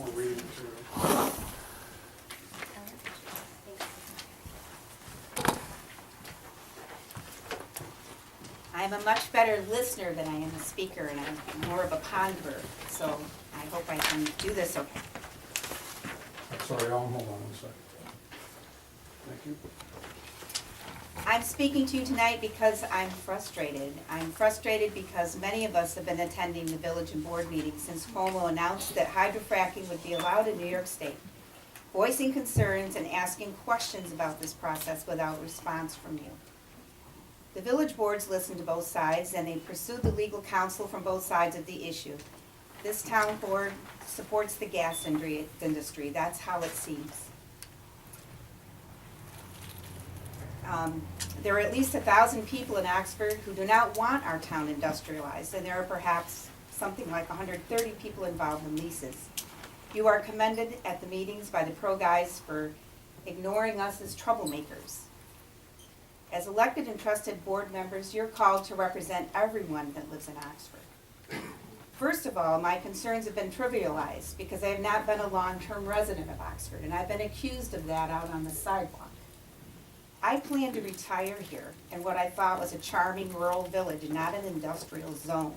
more reading material. I'm a much better listener than I am a speaker, and I'm more of a ponderer, so I hope I can do this okay. Sorry, Ellen, hold on one second. Thank you. I'm speaking to you tonight because I'm frustrated. I'm frustrated because many of us have been attending the village and board meetings since Cuomo announced that hydrofracking would be allowed in New York State, voicing concerns and asking questions about this process without response from you. The village boards listened to both sides and they pursued the legal counsel from both sides of the issue. This town board supports the gas industry. That's how it seems. There are at least 1,000 people in Oxford who do not want our town industrialized, and there are perhaps something like 130 people involved in leases. You are commended at the meetings by the pro guys for ignoring us as troublemakers. As elected and trusted board members, you're called to represent everyone that lives in Oxford. First of all, my concerns have been trivialized because I have not been a long-term resident of Oxford, and I've been accused of that out on the sidewalk. I plan to retire here in what I thought was a charming rural village and not an industrial zone.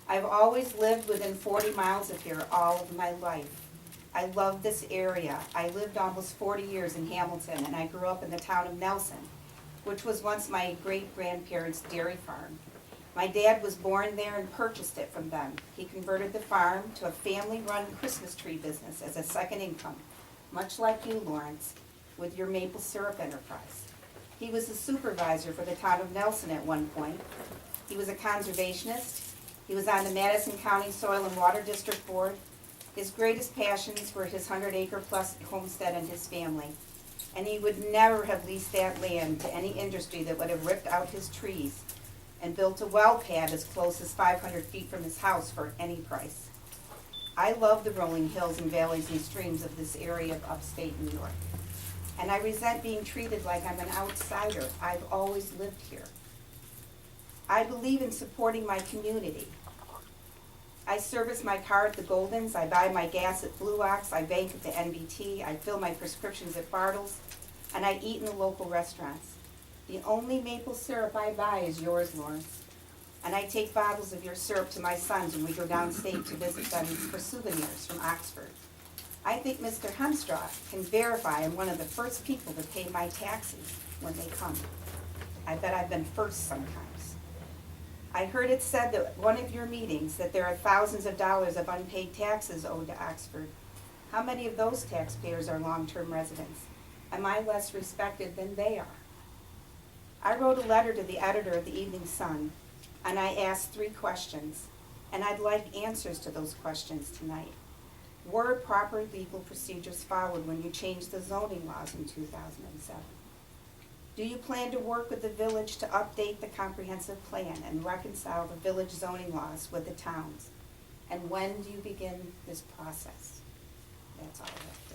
I've always lived within 40 miles of here all of my life. I love this area. I lived almost 40 years in Hamilton, and I grew up in the town of Nelson, which was once my great-grandparents' dairy farm. My dad was born there and purchased it from them. He converted the farm to a family-run Christmas tree business as a second income, much like you, Lawrence, with your maple syrup enterprise. He was the supervisor for the town of Nelson at one point. He was a conservationist. He was on the Madison County Soil and Water District Board. His greatest passions were his 100-acre-plus homestead and his family. And he would never have leased that land to any industry that would have ripped out his trees and built a well pad as close as 500 feet from his house for any price. I love the rolling hills and valleys and streams of this area of upstate New York. And I resent being treated like I'm an outsider. I've always lived here. I believe in supporting my community. I service my car at the Goldens, I buy my gas at Blue Ox, I bank at the NBT, I fill my prescriptions at Bartles, and I eat in the local restaurants. The only maple syrup I buy is yours, Lawrence. And I take bottles of your syrup to my sons when we go downstate to visit them for souvenirs from Oxford. I think Mr. Hemstraw can verify I'm one of the first people to pay my taxes when they come. I bet I've been first sometimes. I heard it said at one of your meetings that there are thousands of dollars of unpaid taxes owed to Oxford. How many of those taxpayers are long-term residents? Am I less respected than they are? I wrote a letter to the editor of the Evening Sun, and I asked 3 questions, and I'd like answers to those questions tonight. Were proper legal procedures followed when you changed the zoning laws in 2007? Do you plan to work with the village to update the comprehensive plan and reconcile the village zoning laws with the towns? And when do you begin this process? That's all I have to